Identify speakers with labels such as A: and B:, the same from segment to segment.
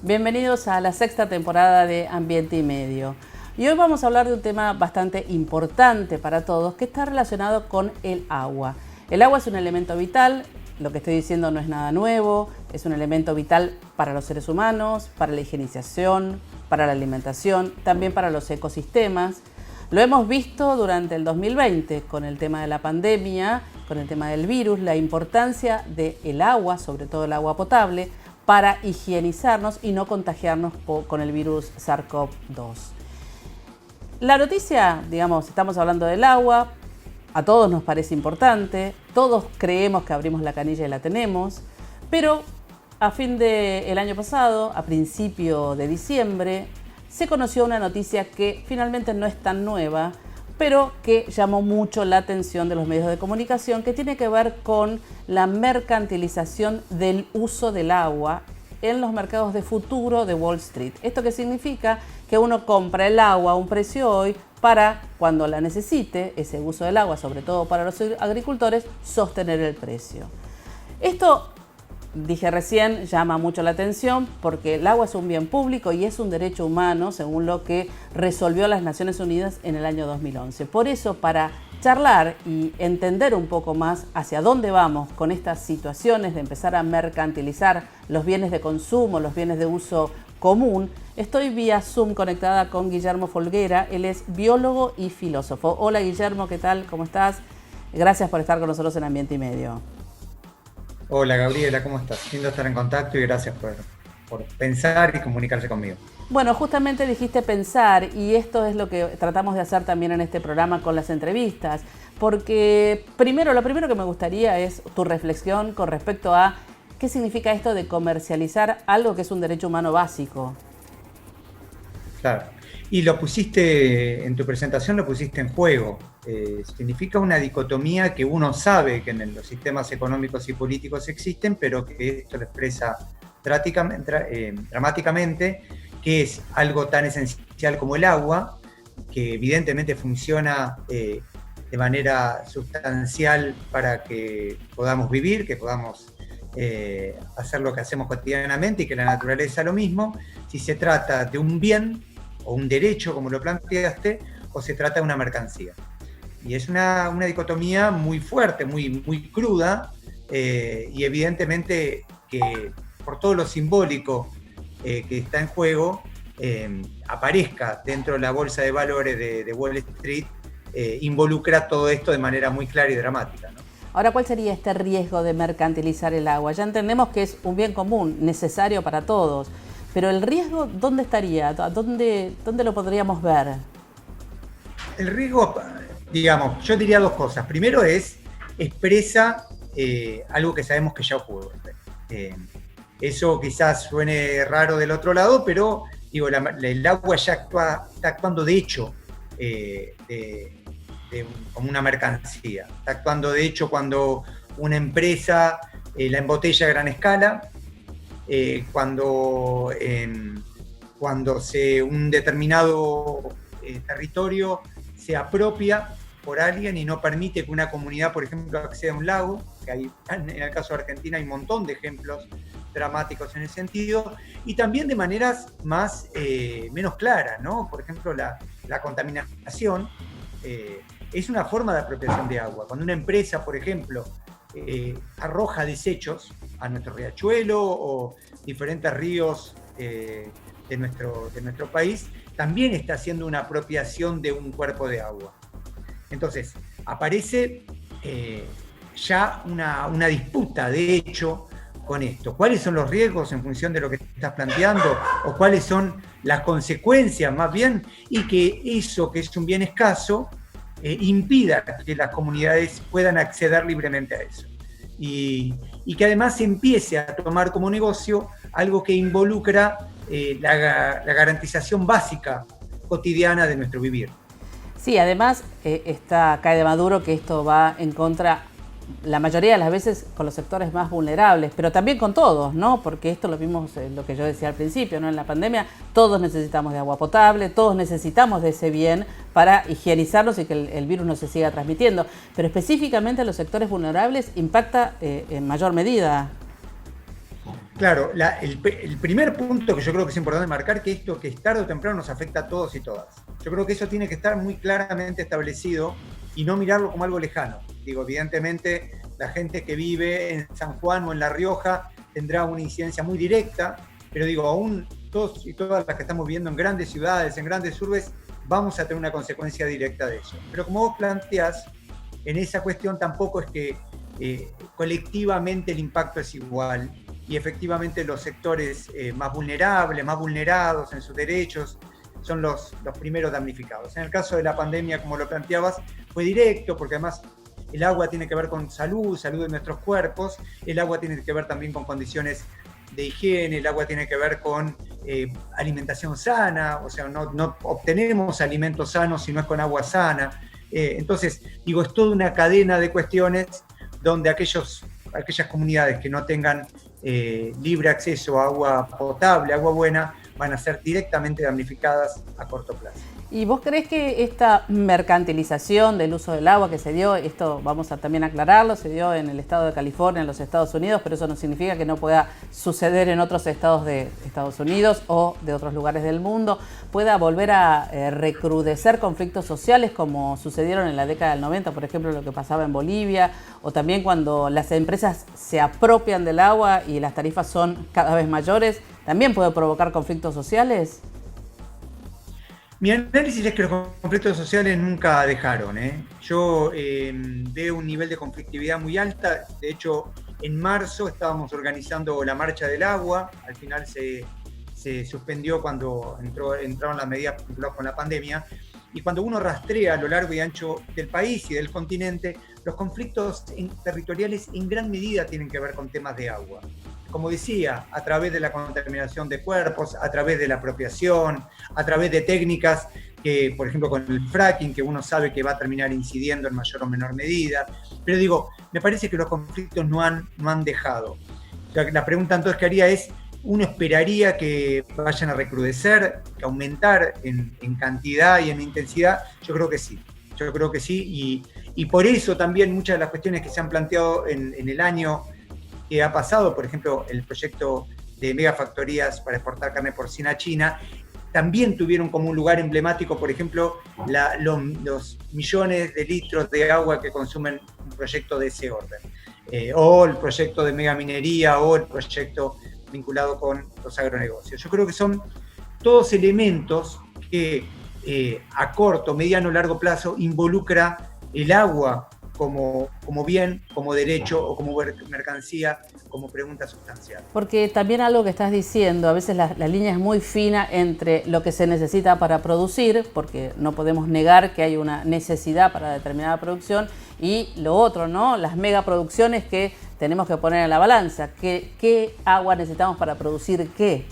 A: Bienvenidos a la sexta temporada de Ambiente y Medio. Y hoy vamos a hablar de un tema bastante importante para todos que está relacionado con el agua. El agua es un elemento vital, lo que estoy diciendo no es nada nuevo, es un elemento vital para los seres humanos, para la higienización, para la alimentación, también para los ecosistemas. Lo hemos visto durante el 2020 con el tema de la pandemia, con el tema del virus, la importancia del agua, sobre todo el agua potable, para higienizarnos y no contagiarnos con el virus SARS-CoV-2. La noticia, digamos, estamos hablando del agua, a todos nos parece importante, todos creemos que abrimos la canilla y la tenemos, pero a fin del año pasado, a principio de diciembre, se conoció una noticia que finalmente no es tan nueva, pero que llamó mucho la atención de los medios de comunicación, que tiene que ver con la mercantilización del uso del agua en los mercados de futuro de Wall Street. ¿Esto qué significa? Que uno compra el agua a un precio hoy para, cuando la necesite, ese uso del agua, sobre todo para los agricultores, sostener el precio. Esto, dije recién, llama mucho la atención porque el agua es un bien público y es un derecho humano, según lo que resolvió las Naciones Unidas en el año 2011. Por eso, para charlar y entender un poco más hacia dónde vamos con estas situaciones de empezar a mercantilizar los bienes de consumo, los bienes de uso común, estoy vía Zoom conectada con Guillermo Folguera. Él es biólogo y filósofo. Hola Guillermo, ¿qué tal? ¿Cómo estás? Gracias por estar con nosotros en Ambiente y Medio.
B: Hola Gabriela, ¿cómo estás? Lindo estar en contacto y gracias por pensar y comunicarse conmigo.
A: Bueno, justamente dijiste pensar y esto es lo que tratamos de hacer también en este programa con las entrevistas, porque lo primero que me gustaría es tu reflexión con respecto a qué significa esto de comercializar algo que es un derecho humano básico.
B: Claro, y lo pusiste en tu presentación, lo pusiste en juego. Significa una dicotomía que uno sabe que en los sistemas económicos y políticos existen, pero que esto lo expresa dramáticamente, que es algo tan esencial como el agua, que evidentemente funciona de manera sustancial para que podamos vivir, que podamos hacer lo que hacemos cotidianamente y que la naturaleza lo mismo, si se trata de un bien o un derecho, como lo planteaste, o se trata de una mercancía. Y es una dicotomía muy fuerte, muy cruda, y evidentemente que por todo lo simbólico que está en juego, aparezca dentro de la bolsa de valores de Wall Street, involucra todo esto de manera muy clara y dramática, ¿no?
A: Ahora, ¿cuál sería este riesgo de mercantilizar el agua? Ya entendemos que es un bien común, necesario para todos, pero el riesgo, ¿dónde estaría? ¿Dónde lo podríamos ver?
B: El riesgo, digamos, yo diría dos cosas. Primero expresa algo que sabemos que ya ocurre. Eso quizás suene raro del otro lado, pero digo, el agua ya está actuando de hecho como una mercancía. Está actuando de hecho cuando una empresa la embotella a gran escala, cuando un determinado territorio se apropia por alguien y no permite que una comunidad, por ejemplo, acceda a un lago, que hay, en el caso de Argentina hay un montón de ejemplos dramáticos en ese sentido, y también de maneras menos claras, ¿no? Por ejemplo, la contaminación es una forma de apropiación de agua. Cuando una empresa, por ejemplo, arroja desechos a nuestro riachuelo o diferentes ríos de nuestro país, también está haciendo una apropiación de un cuerpo de agua. Entonces, aparece ya una disputa, de hecho, con esto. ¿Cuáles son los riesgos en función de lo que estás planteando? ¿O cuáles son las consecuencias, más bien? Y que eso, que es un bien escaso, impida que las comunidades puedan acceder libremente a eso. Y que además se empiece a tomar como negocio algo que involucra la garantización básica cotidiana de nuestro vivir.
A: Sí, además cae de maduro que esto va en contra, la mayoría de las veces, con los sectores más vulnerables, pero también con todos, ¿no? Porque esto lo vimos, lo que yo decía al principio, ¿no? En la pandemia todos necesitamos de agua potable, todos necesitamos de ese bien para higienizarnos y que el virus no se siga transmitiendo. Pero específicamente a los sectores vulnerables impacta en mayor medida.
B: Claro, el primer punto que yo creo que es importante marcar, que esto que es tarde o temprano nos afecta a todos y todas. Yo creo que eso tiene que estar muy claramente establecido y no mirarlo como algo lejano. Digo, evidentemente, la gente que vive en San Juan o en La Rioja tendrá una incidencia muy directa, pero digo, aún todos y todas las que estamos viviendo en grandes ciudades, en grandes urbes, vamos a tener una consecuencia directa de eso. Pero como vos planteás, en esa cuestión tampoco es que colectivamente el impacto es igual y efectivamente los sectores más vulnerables, más vulnerados en sus derechos, son los primeros damnificados. En el caso de la pandemia, como lo planteabas, fue directo, porque además el agua tiene que ver con salud de nuestros cuerpos, el agua tiene que ver también con condiciones de higiene, el agua tiene que ver con alimentación sana, o sea, no obtenemos alimentos sanos si no es con agua sana. Entonces, digo, es toda una cadena de cuestiones donde aquellas comunidades que no tengan libre acceso a agua potable, agua buena, van a ser directamente damnificadas a corto plazo.
A: ¿Y vos creés que esta mercantilización del uso del agua que se dio, esto vamos a también aclararlo, se dio en el estado de California, en los Estados Unidos, pero eso no significa que no pueda suceder en otros estados de Estados Unidos o de otros lugares del mundo, pueda volver a recrudecer conflictos sociales como sucedieron en la década del 90, por ejemplo, lo que pasaba en Bolivia, o también cuando las empresas se apropian del agua y las tarifas son cada vez mayores, también puede provocar conflictos sociales?
B: Mi análisis es que los conflictos sociales nunca dejaron. Yo veo un nivel de conflictividad muy alta. De hecho, en marzo estábamos organizando la Marcha del Agua. Al final se suspendió cuando entraron las medidas vinculadas con la pandemia. Y cuando uno rastrea a lo largo y ancho del país y del continente, los conflictos territoriales en gran medida tienen que ver con temas de agua. Como decía, a través de la contaminación de cuerpos, a través de la apropiación, a través de técnicas que, por ejemplo, con el fracking, que uno sabe que va a terminar incidiendo en mayor o menor medida. Pero digo, me parece que los conflictos no han dejado. O sea, la pregunta entonces que haría es, ¿uno esperaría que vayan a recrudecer, que aumentar en cantidad y en intensidad? Yo creo que sí. Yo creo que sí. Y por eso también muchas de las cuestiones que se han planteado en el año que ha pasado, por ejemplo, el proyecto de megafactorías para exportar carne porcina a China, también tuvieron como un lugar emblemático, por ejemplo, los millones de litros de agua que consumen un proyecto de ese orden, o el proyecto de megaminería, o el proyecto vinculado con los agronegocios. Yo creo que son todos elementos que a corto, mediano, largo plazo involucra el agua como bien, como derecho o como mercancía, como pregunta sustancial.
A: Porque también algo que estás diciendo, a veces la línea es muy fina entre lo que se necesita para producir, porque no podemos negar que hay una necesidad para determinada producción, y lo otro, ¿no? Las megaproducciones que tenemos que poner en la balanza. ¿Qué agua necesitamos para producir qué?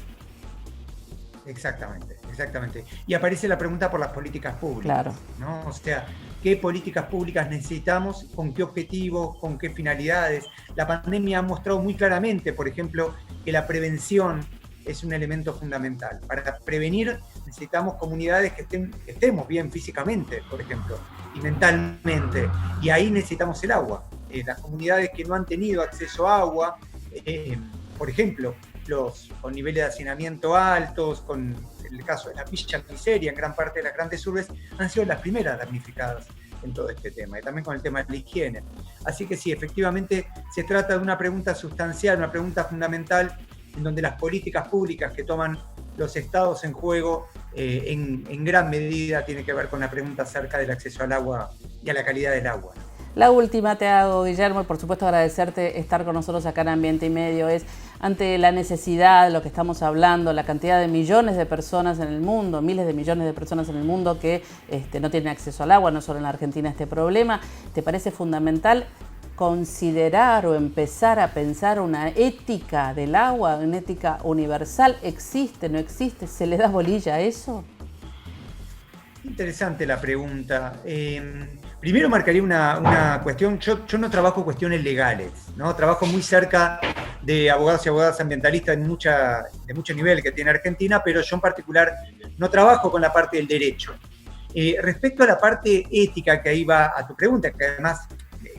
B: Exactamente. Y aparece la pregunta por las políticas públicas.
A: Claro.
B: ¿No? O sea, ¿qué políticas públicas necesitamos? ¿Con qué objetivos? ¿Con qué finalidades? La pandemia ha mostrado muy claramente, por ejemplo, que la prevención es un elemento fundamental. Para prevenir necesitamos comunidades que estemos bien físicamente, por ejemplo, y mentalmente. Y ahí necesitamos el agua. Las comunidades que no han tenido acceso a agua, por ejemplo, con niveles de hacinamiento altos, con el caso de la Villa Miseria en gran parte de las grandes urbes, han sido las primeras damnificadas en todo este tema, y también con el tema de la higiene. Así que sí, efectivamente se trata de una pregunta sustancial, una pregunta fundamental, en donde las políticas públicas que toman los estados en juego en gran medida tiene que ver con la pregunta acerca del acceso al agua y a la calidad del agua.
A: La última te hago, Guillermo, y por supuesto agradecerte estar con nosotros acá en Ambiente y Medio, es ante la necesidad de lo que estamos hablando, la cantidad de millones de personas en el mundo, miles de millones de personas en el mundo que no tienen acceso al agua, no solo en la Argentina este problema, ¿te parece fundamental considerar o empezar a pensar una ética del agua, una ética universal? ¿Existe, no existe? ¿Se le da bolilla a eso?
B: Interesante la pregunta. Primero marcaría una cuestión, yo no trabajo cuestiones legales, ¿no? Trabajo muy cerca de abogados y abogadas ambientalistas de mucho nivel que tiene Argentina, pero yo en particular no trabajo con la parte del derecho. Respecto a la parte ética, que ahí va a tu pregunta, que además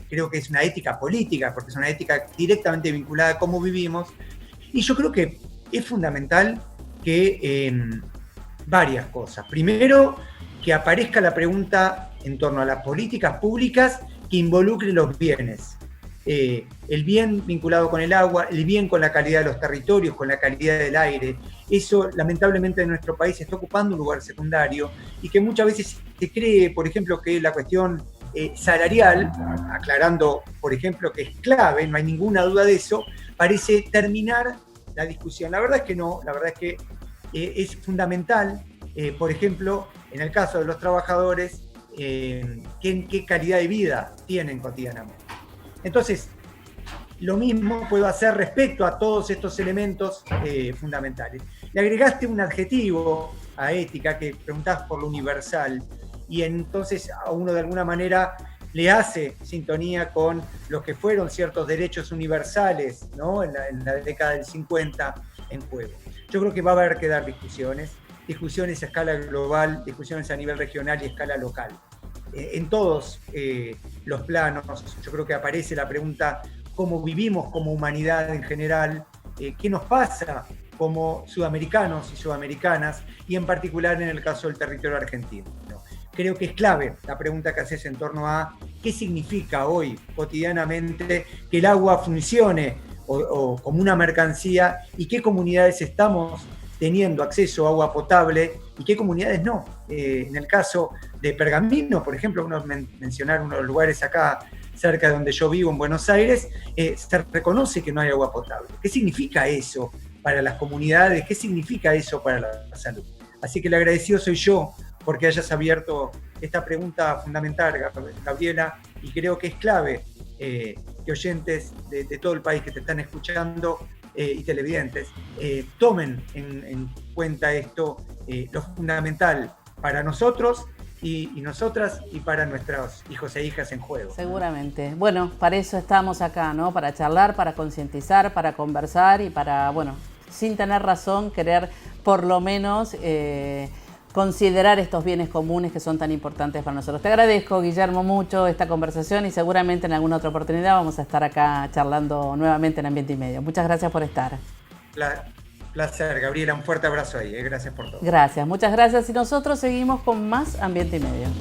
B: creo que es una ética política, porque es una ética directamente vinculada a cómo vivimos, Y yo creo que es fundamental que varias cosas. Primero, que aparezca la pregunta en torno a las políticas públicas que involucren los bienes. El bien vinculado con el agua, el bien con la calidad de los territorios, con la calidad del aire. Eso, lamentablemente, en nuestro país está ocupando un lugar secundario y que muchas veces se cree, por ejemplo, que la cuestión salarial, aclarando, por ejemplo, que es clave, no hay ninguna duda de eso, parece terminar la discusión. La verdad es que no, la verdad es que es fundamental, por ejemplo, en el caso de los trabajadores, qué calidad de vida tienen cotidianamente. Entonces, lo mismo puedo hacer respecto a todos estos elementos fundamentales. Le agregaste un adjetivo a ética que preguntás por lo universal y entonces a uno de alguna manera le hace sintonía con los que fueron ciertos derechos universales, ¿no? en la década del 50 en juego. Yo creo que va a haber que dar discusiones a escala global, discusiones a nivel regional y a escala local. En todos los planos, yo creo que aparece la pregunta cómo vivimos como humanidad en general, qué nos pasa como sudamericanos y sudamericanas, y en particular en el caso del territorio argentino. Creo que es clave la pregunta que haces en torno a qué significa hoy cotidianamente que el agua funcione o como una mercancía y qué comunidades estamos teniendo acceso a agua potable y qué comunidades no. En el caso de Pergamino, por ejemplo, mencionar uno de los lugares acá cerca de donde yo vivo, en Buenos Aires, se reconoce que no hay agua potable. ¿Qué significa eso para las comunidades? ¿Qué significa eso para la salud? Así que el agradecido soy yo porque hayas abierto esta pregunta fundamental, Gabriela, y creo que es clave que oyentes de todo el país que te están escuchando y televidentes tomen en cuenta esto, lo fundamental para nosotros y nosotras y para nuestros hijos e hijas en juego.
A: Seguramente. Bueno, para eso estamos acá, ¿no? Para charlar, para concientizar, para conversar y para, bueno, sin tener razón, querer por lo menos considerar estos bienes comunes que son tan importantes para nosotros. Te agradezco, Guillermo, mucho esta conversación y seguramente en alguna otra oportunidad vamos a estar acá charlando nuevamente en Ambiente y Medio. Muchas gracias por estar.
B: Placer, Gabriela, un fuerte abrazo ahí. Gracias por todo.
A: Gracias, muchas gracias. Y nosotros seguimos con más Ambiente y Medio.